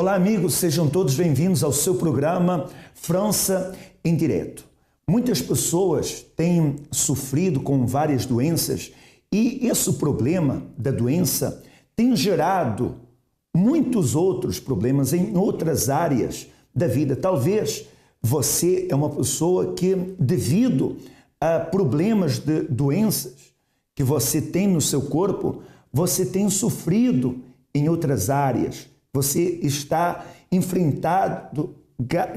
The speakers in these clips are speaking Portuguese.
Olá, amigos, sejam todos bem-vindos ao seu programa França em Direto. Muitas pessoas têm sofrido com várias doenças e esse problema da doença tem gerado muitos outros problemas em outras áreas da vida. Talvez você é uma pessoa que, devido a problemas de doenças que você tem no seu corpo, você tem sofrido em outras áreas. Você está enfrentando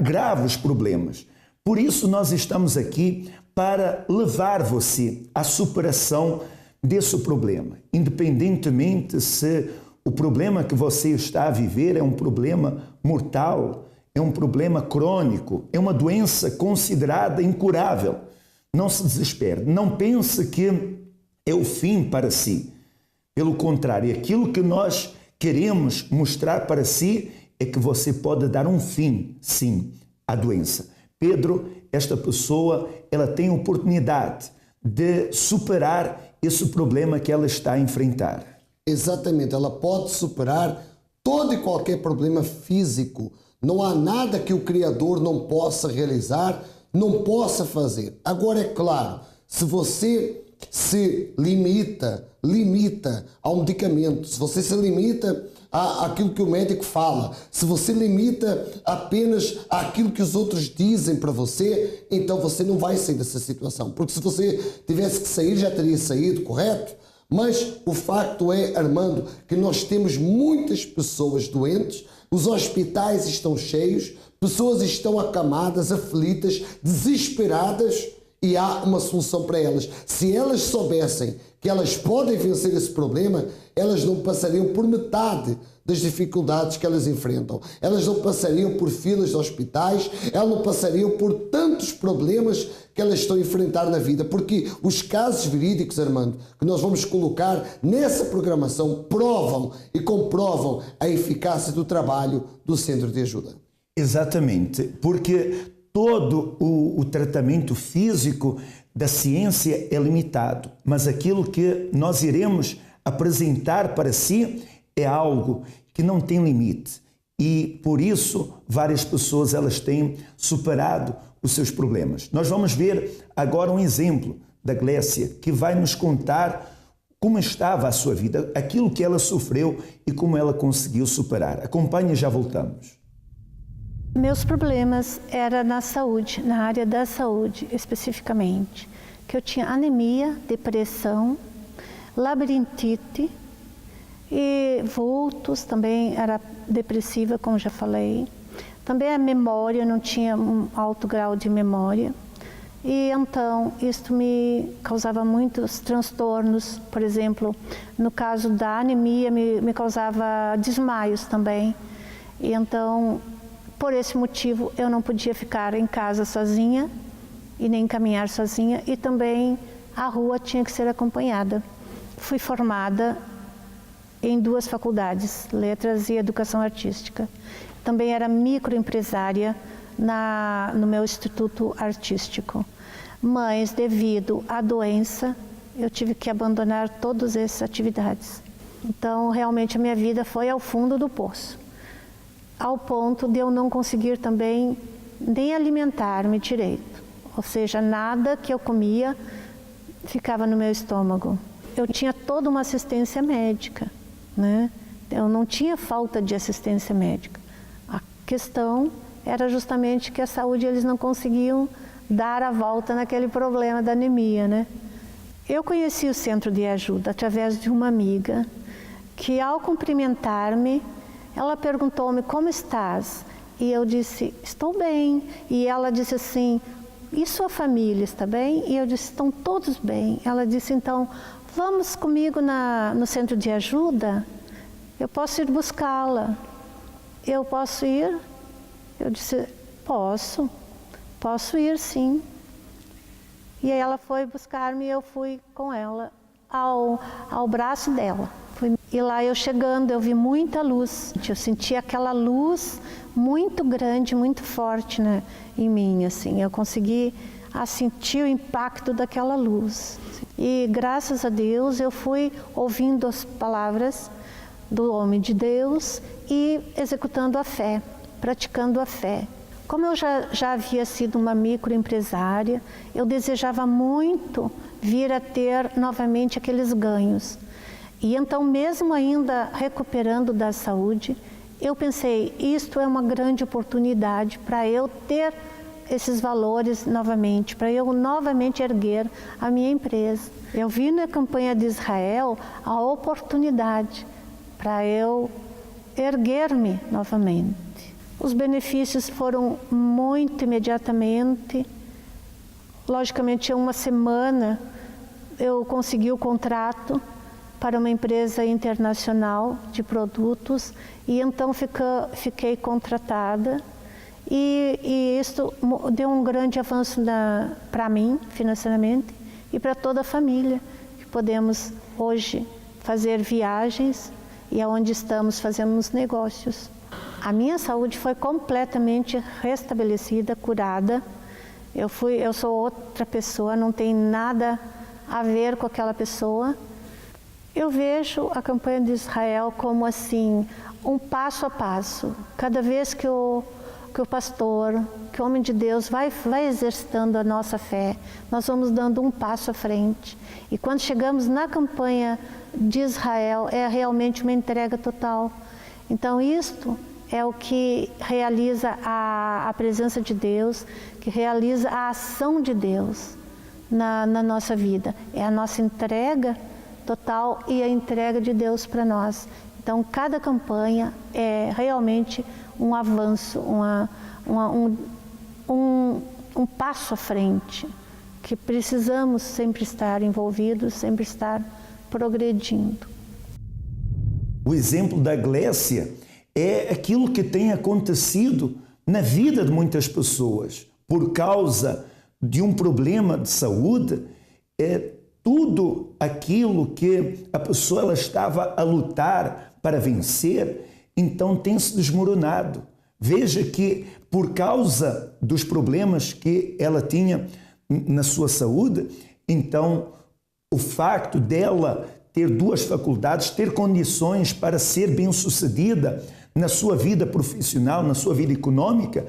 graves problemas. Por isso nós estamos aqui para levar você à superação desse problema. Independentemente se o problema que você está a viver é um problema mortal, é um problema crônico, é uma doença considerada incurável. Não se desespere, não pense que é o fim para si. Pelo contrário, aquilo que nós queremos mostrar para si é que você pode dar um fim, sim, à doença. Pedro, esta pessoa, ela tem a oportunidade de superar esse problema que ela está a enfrentar. Exatamente, ela pode superar todo e qualquer problema físico. Não há nada que o Criador não possa realizar, não possa fazer. Agora, é claro, se você se limita ao medicamento, se você se limita àquilo que o médico fala, se você limita apenas àquilo que os outros dizem para você, então você não vai sair dessa situação. Porque se você tivesse que sair, já teria saído, correto? Mas o facto é, Armando, que nós temos muitas pessoas doentes, os hospitais estão cheios, pessoas estão acamadas, aflitas, desesperadas, e há uma solução para elas. Se elas soubessem que elas podem vencer esse problema, elas não passariam por metade das dificuldades que elas enfrentam. Elas não passariam por filas de hospitais, elas não passariam por tantos problemas que elas estão a enfrentar na vida. Porque os casos verídicos, Armando, que nós vamos colocar nessa programação, provam e comprovam a eficácia do trabalho do Centro de Ajuda. Exatamente, porque todo o tratamento físico da ciência é limitado, mas aquilo que nós iremos apresentar para si é algo que não tem limite e por isso várias pessoas elas têm superado os seus problemas. Nós vamos ver agora um exemplo da Glécia que vai nos contar como estava a sua vida, aquilo que ela sofreu e como ela conseguiu superar. Acompanhe e já voltamos. Meus problemas eram na saúde, na área da saúde especificamente, que eu tinha anemia, depressão, labirintite e vultos, também era depressiva, como já falei. Também a memória, não tinha um alto grau de memória. E então, isto me causava muitos transtornos, por exemplo, no caso da anemia, me causava desmaios também. E então, por esse motivo, eu não podia ficar em casa sozinha e nem caminhar sozinha e também a rua tinha que ser acompanhada. Fui formada em 2 faculdades, Letras e Educação Artística. Também era microempresária no meu Instituto Artístico. Mas, devido à doença, eu tive que abandonar todas essas atividades. Então, realmente, a minha vida foi ao fundo do poço, ao ponto de eu não conseguir também nem alimentar-me direito. Ou seja, nada que eu comia ficava no meu estômago. Eu tinha toda uma assistência médica, né? Eu não tinha falta de assistência médica. A questão era justamente que a saúde eles não conseguiam dar a volta naquele problema da anemia, né? Eu conheci o Centro de Ajuda através de uma amiga que, ao cumprimentar-me, ela perguntou-me, como estás? E eu disse, estou bem. E ela disse assim, e sua família está bem? E eu disse, estão todos bem. Ela disse, então, vamos comigo no Centro de Ajuda? Eu posso ir buscá-la. Eu posso ir? Eu disse, posso ir sim. E aí ela foi buscar-me e eu fui com ela ao braço dela. E lá eu chegando, eu vi muita luz. Eu senti aquela luz muito grande, muito forte, né, em mim, assim. Eu consegui sentir o impacto daquela luz. E graças a Deus eu fui ouvindo as palavras do homem de Deus e executando a fé, praticando a fé. Como eu já havia sido uma microempresária, eu desejava muito vir a ter novamente aqueles ganhos. E então, mesmo ainda recuperando da saúde, eu pensei, isto é uma grande oportunidade para eu ter esses valores novamente, para eu novamente erguer a minha empresa. Eu vi na campanha de Israel a oportunidade para eu erguer-me novamente. Os benefícios foram muito imediatamente. Logicamente, em uma semana eu consegui o contrato para uma empresa internacional de produtos e então fiquei contratada e isso deu um grande avanço para mim financeiramente e para toda a família, que podemos hoje fazer viagens e aonde estamos fazemos negócios. A minha saúde foi completamente restabelecida, curada. Eu sou outra pessoa, não tem nada a ver com aquela pessoa. Eu vejo a campanha de Israel como assim, um passo a passo. Cada vez que o pastor, que o homem de Deus vai exercitando a nossa fé, nós vamos dando um passo à frente. E quando chegamos na campanha de Israel, é realmente uma entrega total. Então isto é o que realiza a presença de Deus, que realiza a ação de Deus na nossa vida. É a nossa entrega total e a entrega de Deus para nós. Então, cada campanha é realmente um avanço, um passo à frente, que precisamos sempre estar envolvidos, sempre estar progredindo. O exemplo da Glécia é aquilo que tem acontecido na vida de muitas pessoas. Por causa de um problema de saúde, tudo aquilo que a pessoa ela estava a lutar para vencer, então tem se desmoronado. Veja que por causa dos problemas que ela tinha na sua saúde, então o facto dela ter duas faculdades, ter condições para ser bem-sucedida na sua vida profissional, na sua vida econômica,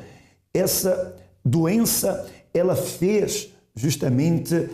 essa doença ela fez justamente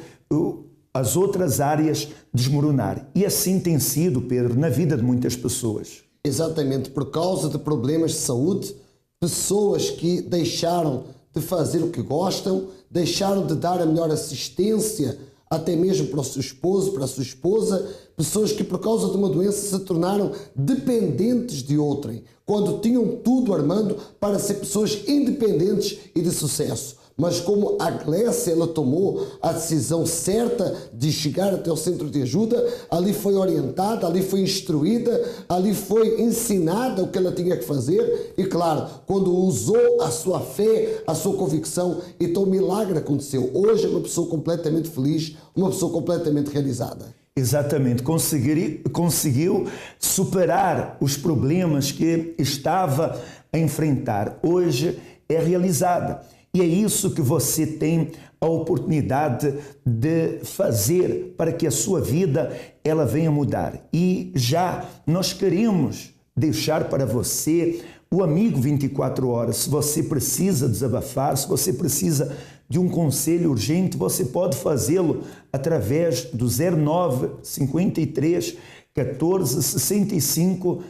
as outras áreas desmoronar. E assim tem sido, Pedro, na vida de muitas pessoas. Exatamente, por causa de problemas de saúde, pessoas que deixaram de fazer o que gostam, deixaram de dar a melhor assistência, até mesmo para o seu esposo, para a sua esposa, pessoas que por causa de uma doença se tornaram dependentes de outrem, quando tinham tudo, Armando, para ser pessoas independentes e de sucesso. Mas como a Glécia ela tomou a decisão certa de chegar até o centro de ajuda, ali foi orientada, ali foi instruída, ali foi ensinada o que ela tinha que fazer e, claro, quando usou a sua fé, a sua convicção, então o milagre aconteceu. Hoje é uma pessoa completamente feliz, uma pessoa completamente realizada. Exatamente, conseguiu superar os problemas que estava a enfrentar. Hoje é realizada. E é isso que você tem a oportunidade de fazer para que a sua vida ela venha mudar. E já nós queremos deixar para você o Amigo 24 Horas. Se você precisa desabafar, se você precisa de um conselho urgente, você pode fazê-lo através do 09 53 14 65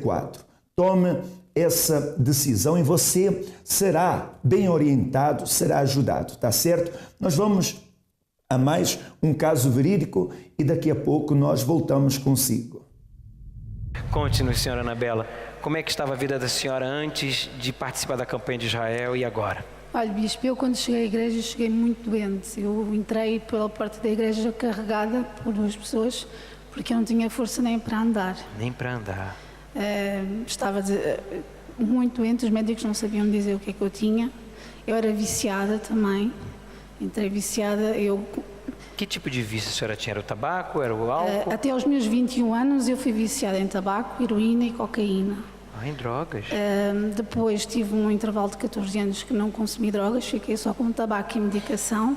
04. Tome essa decisão e você será bem orientado, será ajudado, tá certo? Nós vamos a mais um caso verídico e daqui a pouco nós voltamos consigo. Conte-nos, senhora Anabela, como é que estava a vida da senhora antes de participar da campanha de Israel e agora? Olha, bispo, eu quando cheguei à igreja cheguei muito doente. Eu entrei pela porta da igreja carregada por duas pessoas porque eu não tinha força nem para andar. Nem para andar. Estava muito doente, os médicos não sabiam dizer o que é que eu tinha. Eu era viciada também, entrei viciada. Que tipo de vício a senhora tinha? Era o tabaco, era o álcool? Até aos meus 21 anos eu fui viciada em tabaco, heroína e cocaína. Em drogas? Depois tive um intervalo de 14 anos que não consumi drogas, fiquei só com tabaco e medicação.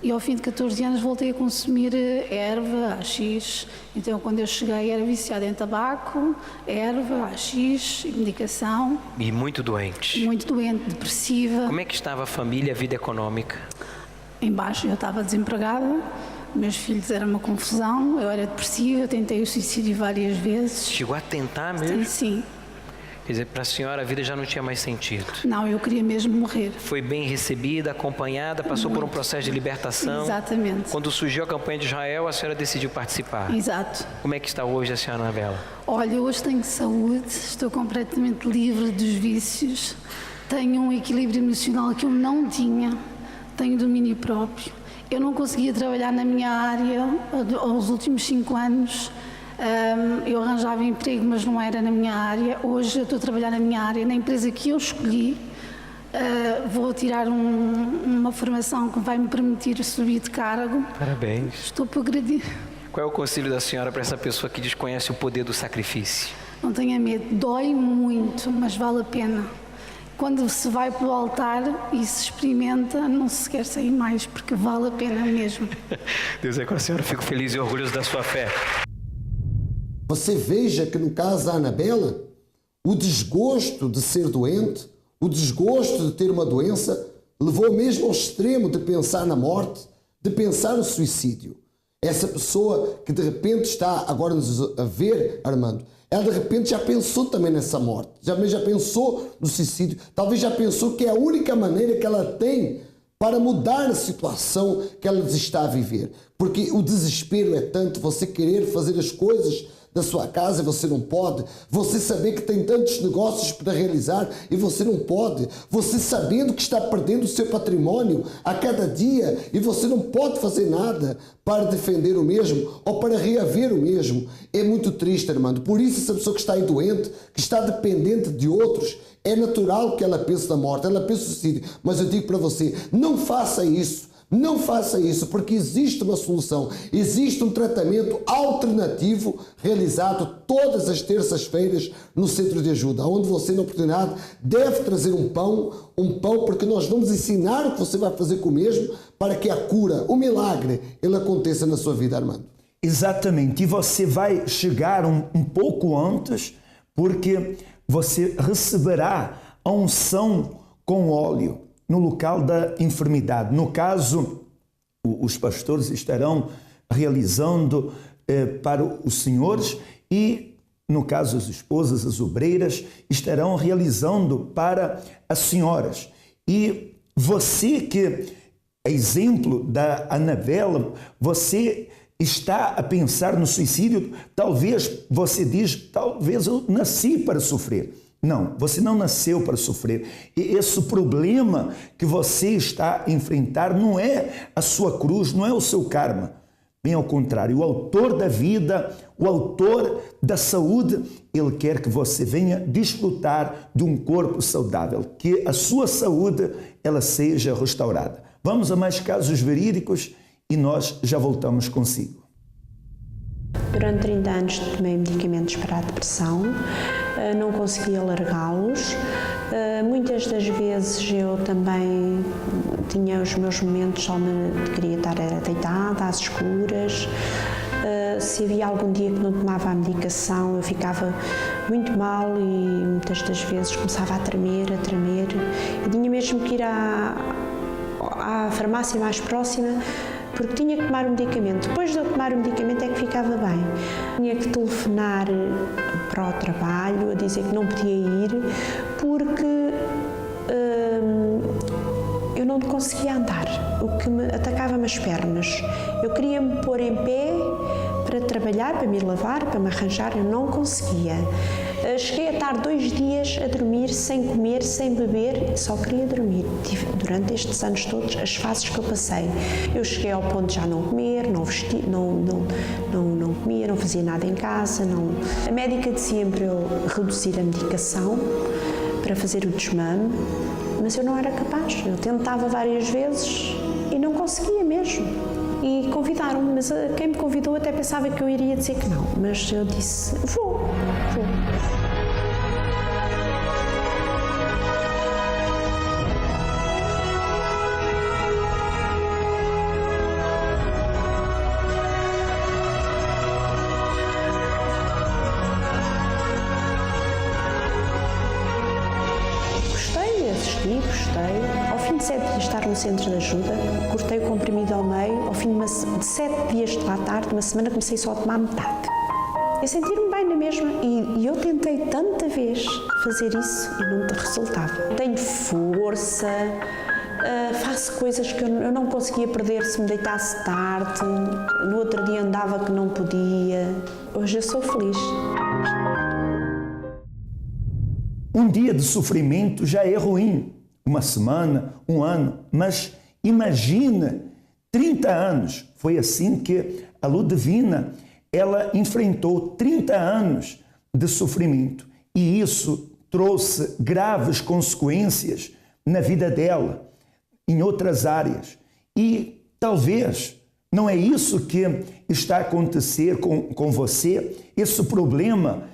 e ao fim de 14 anos voltei a consumir erva, AX. Então quando eu cheguei era viciada em tabaco, erva, AX, medicação. E muito doente. Muito doente, depressiva. Como é que estava a família, a vida econômica? Embaixo eu estava desempregada, meus filhos eram uma confusão, eu era depressiva, eu tentei o suicídio várias vezes. Chegou a tentar mesmo? Sim. Quer dizer, para a senhora a vida já não tinha mais sentido. Não, eu queria mesmo morrer. Foi bem recebida, acompanhada, passou por um processo de libertação. Exatamente. Quando surgiu a campanha de Israel, a senhora decidiu participar. Exato. Como é que está hoje a senhora Anabela? Olha, hoje tenho saúde, estou completamente livre dos vícios, tenho um equilíbrio emocional que eu não tinha, tenho domínio próprio. Eu não conseguia trabalhar na minha área aos últimos 5 anos. Eu arranjava emprego, mas não era na minha área. Hoje eu estou a trabalhar na minha área, na empresa que eu escolhi. Vou tirar uma formação que vai me permitir subir de cargo. Parabéns. Estou para agredir. Qual é o conselho da senhora para essa pessoa que desconhece o poder do sacrifício? Não tenha medo, dói muito, mas vale a pena. Quando se vai para o altar e se experimenta, não se quer sair mais, porque vale a pena mesmo. Deus é com a senhora, fico feliz e orgulhoso da sua fé. Você veja que no caso da Anabela, o desgosto de ser doente, o desgosto de ter uma doença, levou mesmo ao extremo de pensar na morte, de pensar no suicídio. Essa pessoa que de repente está agora a ver, Armando, ela de repente já pensou também nessa morte, já pensou no suicídio, talvez já pensou que é a única maneira que ela tem para mudar a situação que ela está a viver. Porque o desespero é tanto, você querer fazer as coisas da sua casa e você não pode, você saber que tem tantos negócios para realizar e você não pode, você sabendo que está perdendo o seu patrimônio a cada dia e você não pode fazer nada para defender o mesmo ou para reaver o mesmo. É muito triste, irmão. Por isso essa pessoa que está aí doente, que está dependente de outros, é natural que ela pense na morte, ela pense no suicídio. Mas eu digo para você, não faça isso. Não faça isso, porque existe uma solução, existe um tratamento alternativo realizado todas as terças-feiras no Centro de Ajuda, onde você, na oportunidade, deve trazer um pão, porque nós vamos ensinar o que você vai fazer com o mesmo para que a cura, o milagre, ele aconteça na sua vida, Armando. Exatamente, e você vai chegar um pouco antes, porque você receberá a unção com óleo no local da enfermidade. No caso, os pastores estarão realizando para os senhores e, no caso, as esposas, as obreiras, estarão realizando para as senhoras. E você que, exemplo da Anabela, você está a pensar no suicídio, talvez você diz, talvez eu nasci para sofrer. Não, você não nasceu para sofrer. E esse problema que você está a enfrentar não é a sua cruz, não é o seu karma. Bem ao contrário, o autor da vida, o autor da saúde, ele quer que você venha desfrutar de um corpo saudável, que a sua saúde ela seja restaurada. Vamos a mais casos verídicos e nós já voltamos consigo. Durante 30 anos tomei medicamentos para a depressão, não conseguia largá-los. Muitas das vezes eu também tinha os meus momentos só queria estar deitada, às escuras. Se havia algum dia que não tomava a medicação, eu ficava muito mal e muitas das vezes começava a tremer. Eu tinha mesmo que ir à farmácia mais próxima, porque tinha que tomar o medicamento. Depois de eu tomar o medicamento é que ficava bem. Tinha que telefonar para o trabalho a dizer que não podia ir porque eu não conseguia andar, o que me atacava-me as pernas. Eu queria me pôr em pé para trabalhar, para me lavar, para me arranjar, eu não conseguia. Cheguei a estar 2 dias a dormir, sem comer, sem beber, só queria dormir. Durante estes anos todos, as fases que eu passei. Eu cheguei ao ponto de já não comer, não vestir, não comia, não fazia nada em casa. A médica dizia para eu reduzir a medicação, para fazer o desmame, mas eu não era capaz. Eu tentava várias vezes e não conseguia mesmo. E convidaram-me, mas quem me convidou até pensava que eu iria dizer que não, mas eu disse, vou. 27 dias de estar no centro de ajuda, cortei o comprimido ao meio, ao fim de 7 dias de lá tarde, uma semana comecei só a tomar metade. Eu senti-me bem na mesma e eu tentei tanta vez fazer isso e não te resultava. Tenho força, faço coisas que eu não conseguia perder se me deitasse tarde, no outro dia andava que não podia. Hoje eu sou feliz. Um dia de sofrimento já é ruim, uma semana, um ano, mas imagina 30 anos. Foi assim que a Ludivina, ela enfrentou 30 anos de sofrimento e isso trouxe graves consequências na vida dela, em outras áreas. E talvez não é isso que está a acontecer com você. Esse problema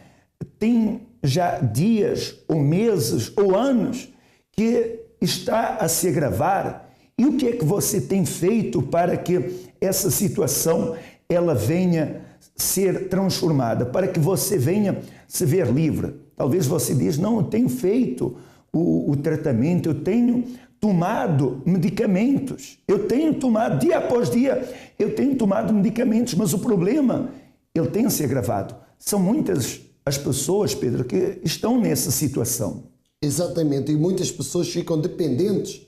tem já dias, ou meses, ou anos que está a se agravar. E o que é que você tem feito para que essa situação ela venha ser transformada, para que você venha se ver livre? Talvez você diz, não, eu tenho feito o tratamento, eu tenho tomado medicamentos, eu tenho tomado, dia após dia, eu tenho tomado medicamentos, mas o problema, ele tem se agravado. São muitas as pessoas, Pedro, que estão nessa situação. Exatamente, e muitas pessoas ficam dependentes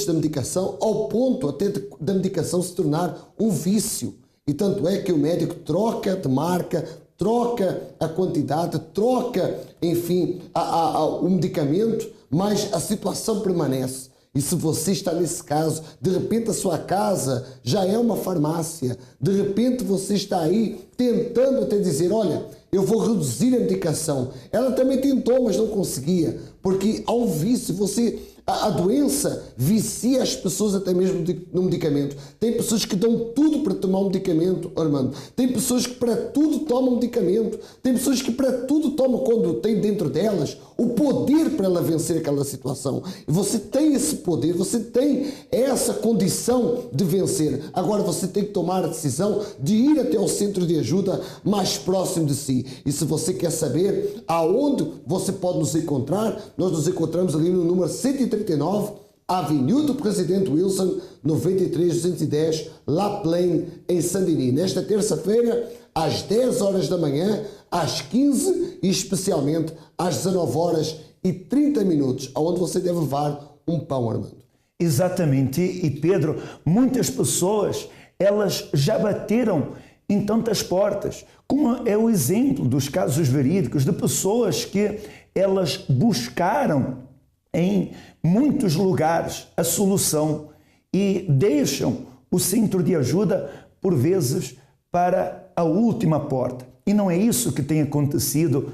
da medicação ao ponto até da medicação se tornar um vício. E tanto é que o médico troca de marca, troca a quantidade, troca, enfim, o medicamento, mas a situação permanece. E se você está nesse caso, de repente a sua casa já é uma farmácia, de repente você está aí tentando até dizer, olha, eu vou reduzir a medicação. Ela também tentou, mas não conseguia, porque há um vício, a doença vicia as pessoas até mesmo no medicamento. Tem pessoas que dão tudo para tomar um medicamento, Armando. Tem pessoas que para tudo tomam medicamento. Tem pessoas que para tudo tomam, quando tem dentro delas o poder para ela vencer aquela situação. E você tem esse poder, você tem essa condição de vencer. Agora você tem que tomar a decisão de ir até o centro de ajuda mais próximo de si. E se você quer saber aonde você pode nos encontrar, nós nos encontramos ali no número 139, Avenida do Presidente Wilson, 93-210, La Plaine, em Saint-Denis. Nesta terça-feira, às 10 horas da manhã, às 15 e especialmente às 19 horas e 30 minutos, onde você deve levar um pão, Armando. Exatamente. E Pedro, muitas pessoas, elas já bateram em tantas portas, como é o exemplo dos casos verídicos de pessoas que elas buscaram em muitos lugares a solução e deixam o centro de ajuda, por vezes, para a última porta. E não é isso que tem acontecido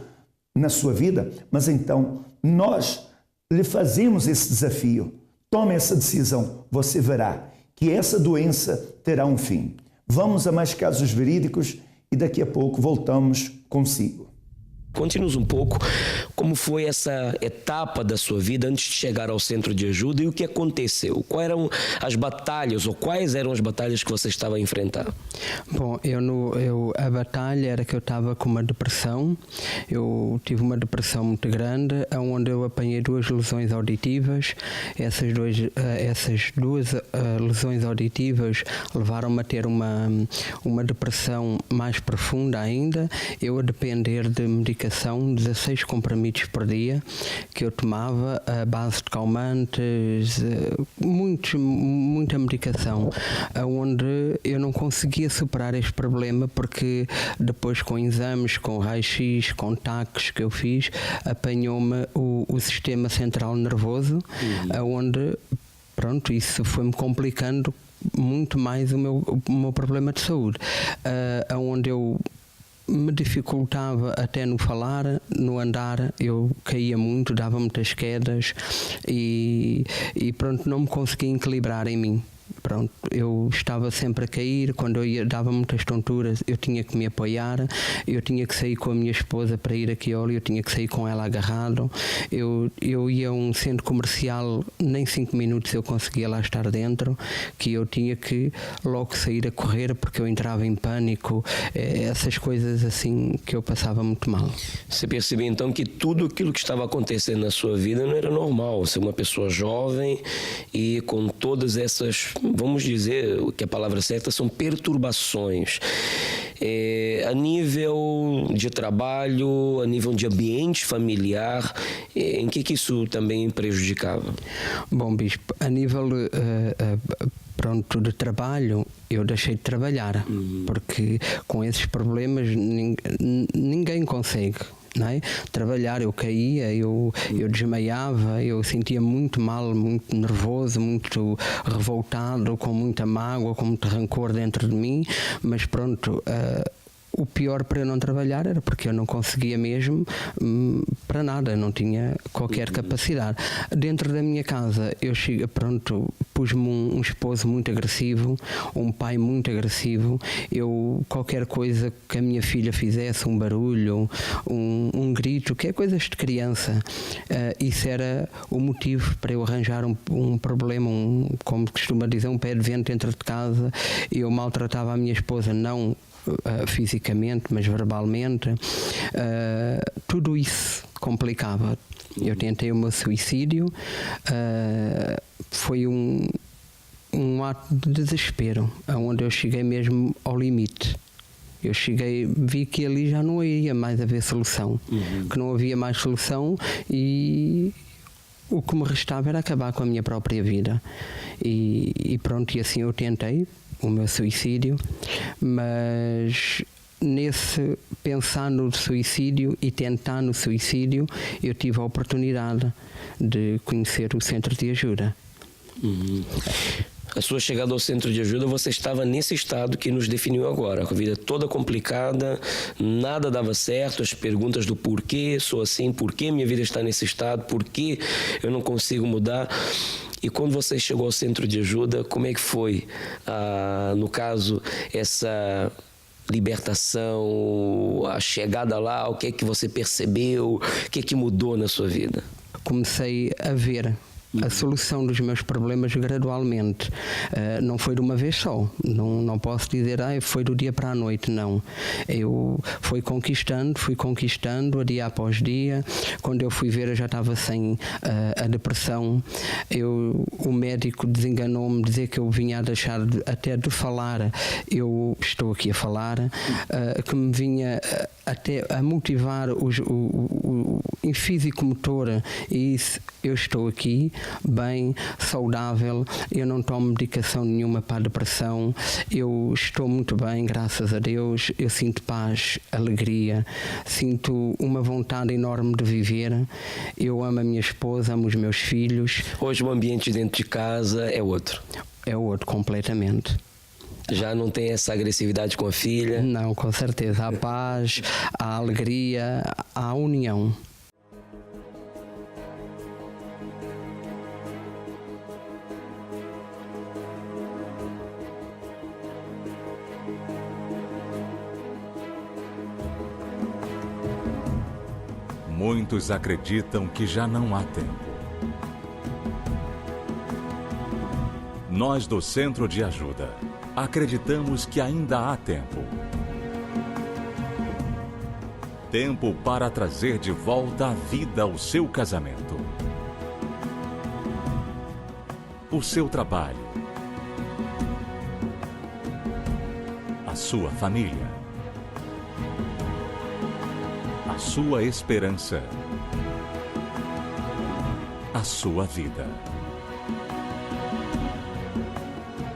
na sua vida, mas então nós lhe fazemos esse desafio. Tome essa decisão, você verá que essa doença terá um fim. Vamos a mais casos verídicos e daqui a pouco voltamos consigo. Conte-nos um pouco como foi essa etapa da sua vida antes de chegar ao centro de ajuda e o que aconteceu. Quais eram as batalhas ou quais eram as batalhas que você estava a enfrentar? Bom, a batalha era que eu estava com uma depressão. Eu tive uma depressão muito grande, onde eu apanhei 2 lesões auditivas. Essas duas lesões auditivas levaram-me a ter uma depressão mais profunda ainda. Eu a depender de medicação, 16 comprimidos por dia que eu tomava à base de calmantes, muita medicação, onde eu não conseguia superar este problema, porque depois com exames, com raio-x, com taques que eu fiz, apanhou-me o sistema central nervoso, onde pronto, isso foi-me complicando muito mais o meu problema de saúde, onde eu me dificultava até no falar, no andar, eu caía muito, dava muitas quedas e pronto, não me conseguia equilibrar em mim. pronto, eu estava sempre a cair, quando eu dava muitas tonturas eu tinha que me apoiar, eu tinha que sair com a minha esposa para ir aqui, eu tinha que sair com ela agarrado, eu ia a um centro comercial, nem 5 minutos eu conseguia lá estar dentro, que eu tinha que logo sair a correr porque eu entrava em pânico, essas coisas assim que eu passava muito mal. Você percebeu então que tudo aquilo que estava acontecendo na sua vida não era normal, você é uma pessoa jovem e com todas essas, vamos dizer que a palavra certa são perturbações, a nível de trabalho, a nível de ambiente familiar, em que isso também prejudicava? Bom, Bispo, a nível pronto, de trabalho, eu deixei de trabalhar, porque com esses problemas ninguém consegue. Não é? Trabalhar, eu caía, eu desmaiava, eu sentia muito mal, muito nervoso, muito revoltado, com muita mágoa, com muito rancor dentro de mim, mas pronto, o pior para eu não trabalhar era porque eu não conseguia mesmo para nada, não tinha qualquer capacidade. Dentro da minha casa, eu pronto, pus-me um esposo muito agressivo, um pai muito agressivo. Qualquer coisa que a minha filha fizesse, um barulho, um grito, que é coisas de criança, isso era o motivo para eu arranjar um problema, como costuma dizer, um pé de vento dentro de casa. Eu maltratava a minha esposa, não fisicamente, mas verbalmente, tudo isso complicava. Eu tentei o meu suicídio, foi um ato de desespero, onde eu cheguei mesmo ao limite. Eu vi que ali já não iria mais haver solução, que não havia mais solução e o que me restava era acabar com a minha própria vida. E pronto, e assim eu tentei o meu suicídio, mas nesse pensar no suicídio e tentar no suicídio, eu tive a oportunidade de conhecer o centro de ajuda. A sua chegada ao centro de ajuda, você estava nesse estado que nos definiu agora, com a vida toda complicada, nada dava certo, as perguntas do porquê sou assim, por que minha vida está nesse estado, por que eu não consigo mudar. E quando você chegou ao centro de ajuda, como é que foi, no caso, essa libertação, a chegada lá, o que é que você percebeu, o que é que mudou na sua vida? Comecei a ver a solução dos meus problemas gradualmente. Não foi de uma vez só. Não posso dizer, foi do dia para a noite, não. Eu fui conquistando, dia após dia. Quando eu fui ver, eu já estava sem a depressão. O médico desenganou-me, dizer que eu vinha a deixar até de falar. Eu estou aqui a falar, que me vinha até a motivar em físico-motor, e isso, eu estou aqui bem, saudável, eu não tomo medicação nenhuma para a depressão, eu estou muito bem, graças a Deus, eu sinto paz, alegria, sinto uma vontade enorme de viver, eu amo a minha esposa, amo os meus filhos. Hoje o ambiente dentro de casa é outro? É outro, completamente. Já não tem essa agressividade com a filha? Não, com certeza. Há paz, há alegria, há união. Muitos acreditam que já não há tempo. Nós do Centro de Ajuda acreditamos que ainda há tempo. Tempo para trazer de volta a vida ao seu casamento, o seu trabalho, a sua família, a sua esperança, a sua vida.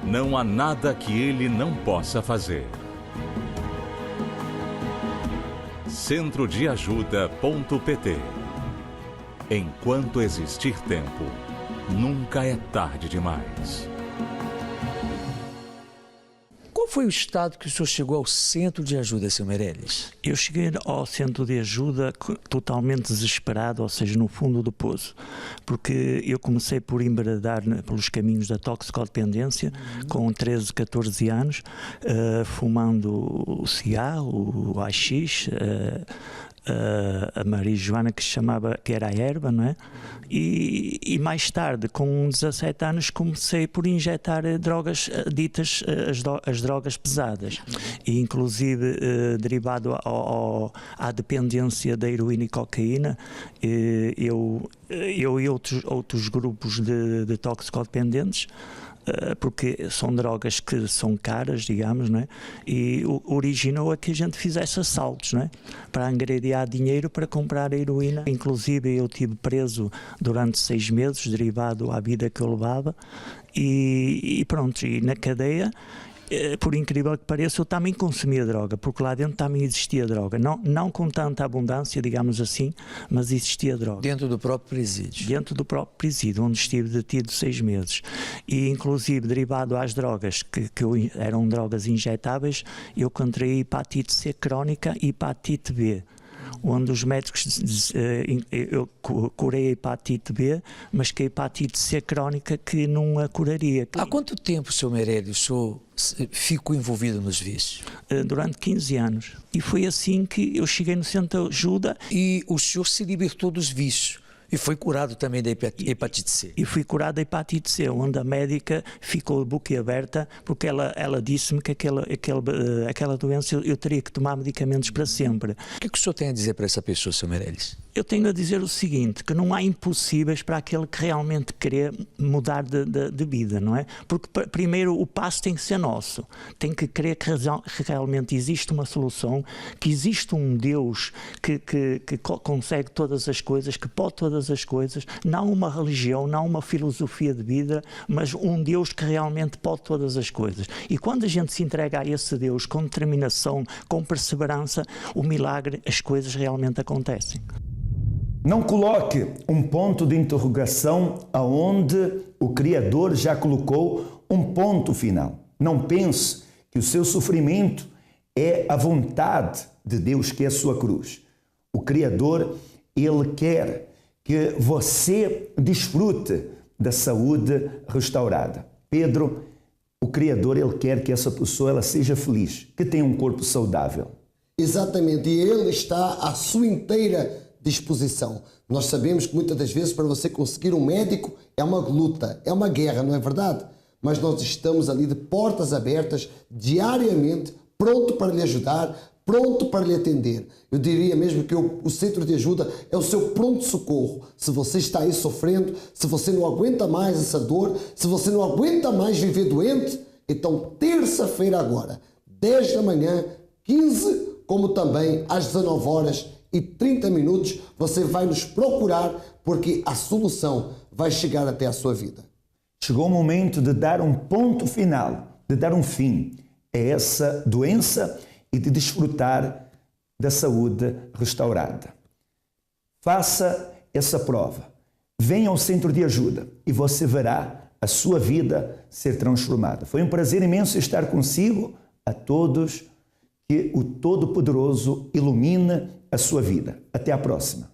Não há nada que ele não possa fazer. centrodeajuda.pt. Enquanto existir tempo, nunca é tarde demais. Qual foi o estado que o senhor chegou ao centro de ajuda, Sr. Meirelles? Eu cheguei ao centro de ajuda totalmente desesperado, ou seja, no fundo do poço, porque eu comecei por embradar pelos caminhos da toxicodependência com 13, 14 anos, fumando o cigarro, o AX, a marijuana que era a erva, não é? E mais tarde, com 17 anos, comecei por injetar drogas ditas as drogas pesadas, e inclusive derivado à dependência da heroína e cocaína, eu e outros grupos de toxicodependentes, porque são drogas que são caras, digamos, não é? E originou a que a gente fizesse assaltos, não é? Para angariar dinheiro para comprar a heroína. Inclusive eu estive preso durante 6 meses, derivado à vida que eu levava, e pronto, e na cadeia, por incrível que pareça, eu também consumia droga, porque lá dentro também existia droga, não com tanta abundância, digamos assim, mas existia droga. Dentro do próprio presídio? Dentro do próprio presídio, onde estive detido 6 meses. E inclusive, derivado às drogas, que eram drogas injetáveis, eu contraí hepatite C crónica e hepatite B, onde os médicos, eu curei a hepatite B, mas que a hepatite C crónica que não a curaria. Há quanto tempo, Sr. Meirelles, o senhor ficou envolvido nos vícios? Durante 15 anos. E foi assim que eu cheguei no centro de ajuda. E o senhor se libertou dos vícios? E foi curado também da hepatite C? E fui curado da hepatite C, onde a médica ficou de boca aberta, porque ela disse-me que aquela doença eu teria que tomar medicamentos para sempre. O que o senhor tem a dizer para essa pessoa, Sr. Meirelles? Eu tenho a dizer o seguinte, que não há impossíveis para aquele que realmente querer mudar de vida, não é? Porque primeiro o passo tem que ser nosso, tem que crer que realmente existe uma solução, que existe um Deus que consegue todas as coisas, que pode todas as coisas, não uma religião, não uma filosofia de vida, mas um Deus que realmente pode todas as coisas. E quando a gente se entrega a esse Deus com determinação, com perseverança, o milagre, as coisas realmente acontecem. Não coloque um ponto de interrogação aonde o Criador já colocou um ponto final. Não pense que o seu sofrimento é a vontade de Deus, que é a sua cruz. O Criador, Ele quer que você desfrute da saúde restaurada. Pedro, o Criador, Ele quer que essa pessoa ela seja feliz, que tenha um corpo saudável. Exatamente, e Ele está à sua inteira disposição. Nós sabemos que muitas das vezes para você conseguir um médico é uma luta, é uma guerra, não é verdade? Mas nós estamos ali de portas abertas diariamente, pronto para lhe ajudar, pronto para lhe atender. Eu diria mesmo que o centro de ajuda é o seu pronto-socorro. Se você está aí sofrendo, se você não aguenta mais essa dor, se você não aguenta mais viver doente, então terça-feira agora, 10 da manhã, 15, como também às 19 horas e 30 minutos, você vai nos procurar, porque a solução vai chegar até a sua vida. Chegou o momento de dar um ponto final, de dar um fim a essa doença e de desfrutar da saúde restaurada. Faça essa prova. Venha ao centro de ajuda e você verá a sua vida ser transformada. Foi um prazer imenso estar consigo. A todos, que o Todo-Poderoso ilumine a sua vida. Até a próxima.